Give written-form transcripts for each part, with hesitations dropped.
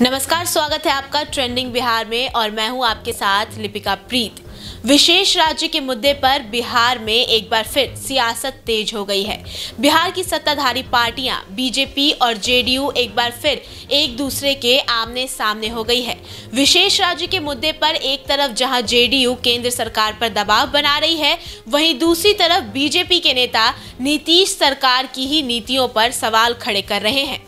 नमस्कार, स्वागत है आपका ट्रेंडिंग बिहार में और मैं हूं आपके साथ लिपिका प्रीत। विशेष राज्य के मुद्दे पर बिहार में एक बार फिर सियासत तेज हो गई है। बिहार की सत्ताधारी पार्टियां बीजेपी और जेडीयू एक बार फिर एक दूसरे के आमने सामने हो गई है। विशेष राज्य के मुद्दे पर एक तरफ जहां जेडीयू केंद्र सरकार पर दबाव बना रही है, वहीं दूसरी तरफ बीजेपी के नेता नीतीश सरकार की ही नीतियों पर सवाल खड़े कर रहे हैं।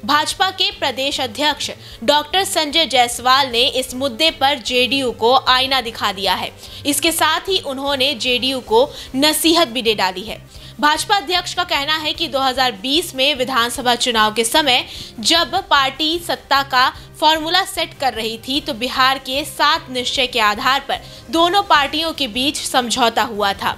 भाजपा के प्रदेश अध्यक्ष डॉक्टर संजय जायसवाल ने इस मुद्दे पर जेडीयू को आईना दिखा दिया है। इसके साथ ही उन्होंने जेडीयू को नसीहत भी दे डाली है। भाजपा अध्यक्ष का कहना है कि 2020 में विधानसभा चुनाव के समय जब पार्टी सत्ता का फॉर्मूला सेट कर रही थी तो बिहार के 7 निश्चय के आधार पर दोनों पार्टियों के बीच समझौता हुआ था।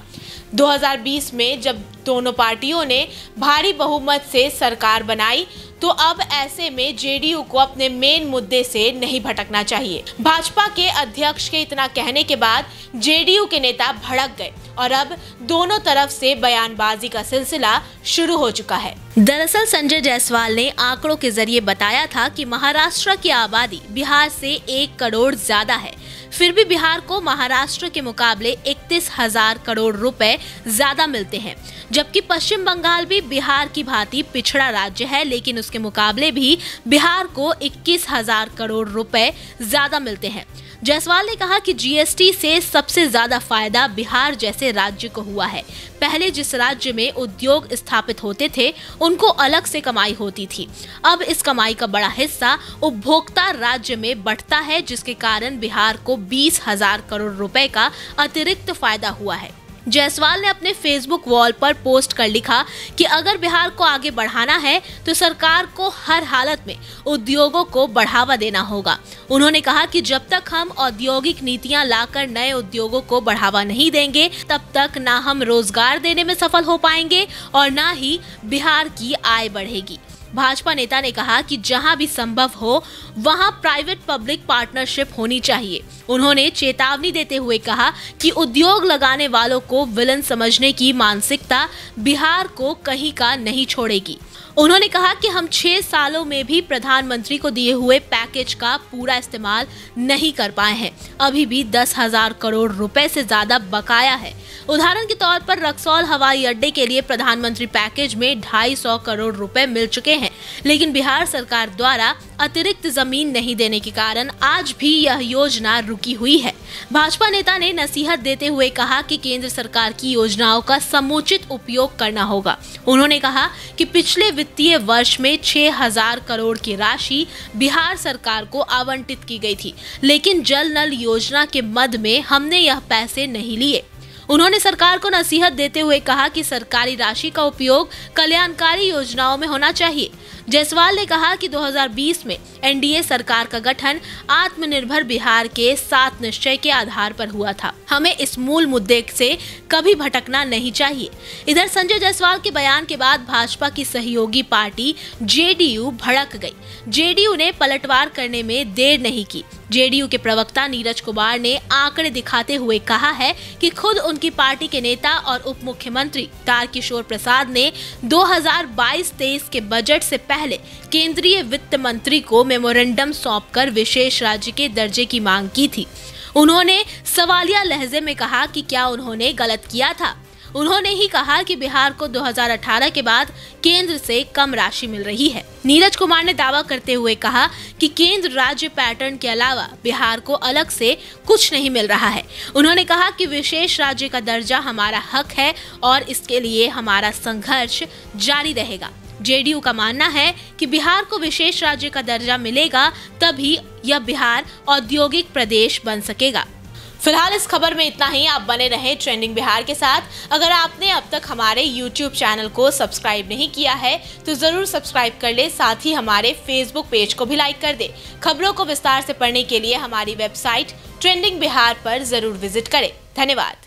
2020 में जब दोनों पार्टियों ने भारी बहुमत से सरकार बनाई तो अब ऐसे में जेडीयू को अपने मेन मुद्दे से नहीं भटकना चाहिए। भाजपा के अध्यक्ष के इतना कहने के बाद जेडीयू के नेता भड़क गए और अब दोनों तरफ से बयानबाजी का सिलसिला शुरू हो चुका है। दरअसल संजय जायसवाल ने आंकड़ों के जरिए बताया था कि महाराष्ट्र की आबादी बिहार से 1 करोड़ ज्यादा है, फिर भी बिहार को महाराष्ट्र के मुकाबले 31,000 करोड़ रुपए ज्यादा मिलते हैं। जबकि पश्चिम बंगाल भी बिहार की भांति पिछड़ा राज्य है, लेकिन उसके मुकाबले भी बिहार को 21,000 करोड़ रुपए ज्यादा मिलते हैं। जायसवाल ने कहा कि जीएसटी से सबसे ज्यादा फायदा बिहार जैसे राज्य को हुआ है। पहले जिस राज्य में उद्योग स्थापित होते थे उनको अलग से कमाई होती थी, अब इस कमाई का बड़ा हिस्सा उपभोक्ता राज्य में बंटता है, जिसके कारण बिहार को 20,000 करोड़ रुपए का अतिरिक्त फायदा हुआ है। जायसवाल ने अपने फेसबुक वॉल पर पोस्ट कर लिखा कि अगर बिहार को आगे बढ़ाना है तो सरकार को हर हालत में उद्योगों को बढ़ावा देना होगा। उन्होंने कहा कि जब तक हम औद्योगिक नीतियां लाकर नए उद्योगों को बढ़ावा नहीं देंगे तब तक ना हम रोजगार देने में सफल हो पाएंगे और ना ही बिहार की आय बढ़ेगी। भाजपा नेता ने कहा कि जहां भी संभव हो वहां प्राइवेट पब्लिक पार्टनरशिप होनी चाहिए। उन्होंने चेतावनी देते हुए कहा कि उद्योग लगाने वालों को विलन समझने की मानसिकता बिहार को कहीं का नहीं छोड़ेगी। उन्होंने कहा कि हम 6 सालों में भी प्रधानमंत्री को दिए हुए पैकेज का पूरा इस्तेमाल नहीं कर पाए हैं। अभी भी 10,000 करोड़ रुपए से ज्यादा बकाया है। उदाहरण के तौर पर रक्सौल हवाई अड्डे के लिए प्रधानमंत्री पैकेज में 250 करोड़ रुपए मिल चुके हैं, लेकिन बिहार सरकार द्वारा अतिरिक्त जमीन नहीं देने के कारण आज भी यह योजना रुकी हुई है। भाजपा नेता ने नसीहत देते हुए कहा कि केंद्र सरकार की योजनाओं का समुचित उपयोग करना होगा। उन्होंने कहा कि पिछले वित्तीय वर्ष में 6,000 करोड़ की राशि बिहार सरकार को आवंटित की गई थी, लेकिन जल नल योजना के मद में हमने यह पैसे नहीं लिए। उन्होंने सरकार को नसीहत देते हुए कहा कि सरकारी राशि का उपयोग कल्याणकारी योजनाओं में होना चाहिए। जायसवाल ने कहा कि 2020 में एनडीए सरकार का गठन आत्मनिर्भर बिहार के 7 निश्चय के आधार पर हुआ था। हमें इस मूल मुद्दे से कभी भटकना नहीं चाहिए। इधर संजय जायसवाल के बयान के बाद भाजपा की सहयोगी पार्टी जेडीयू भड़क गई। जेडीयू ने पलटवार करने में देर नहीं की। जेडीयू के प्रवक्ता नीरज कुमार ने आंकड़े दिखाते हुए कहा है कि खुद उनकी पार्टी के नेता और उप मुख्यमंत्री तारकिशोर प्रसाद ने 2022-23 के बजट से पहले केंद्रीय वित्त मंत्री को मेमोरेंडम सौंपकर विशेष राज्य के दर्जे की मांग की थी। उन्होंने सवालिया लहजे में कहा कि क्या उन्होंने गलत किया था। उन्होंने ही कहा कि बिहार को 2018 के बाद केंद्र से कम राशि मिल रही है। नीरज कुमार ने दावा करते हुए कहा कि केंद्र राज्य पैटर्न के अलावा बिहार को अलग से कुछ नहीं मिल रहा है। उन्होंने कहा कि विशेष राज्य का दर्जा हमारा हक है और इसके लिए हमारा संघर्ष जारी रहेगा। जेडीयू का मानना है कि बिहार को विशेष राज्य का दर्जा मिलेगा, तभी यह बिहार औद्योगिक प्रदेश बन सकेगा। फिलहाल इस खबर में इतना ही। आप बने रहें ट्रेंडिंग बिहार के साथ। अगर आपने अब तक हमारे यूट्यूब चैनल को सब्सक्राइब नहीं किया है तो जरूर सब्सक्राइब कर ले, साथ ही हमारे फेसबुक पेज को भी लाइक कर दे। खबरों को विस्तार से पढ़ने के लिए हमारी वेबसाइट ट्रेंडिंग बिहार पर जरूर विजिट करें। धन्यवाद।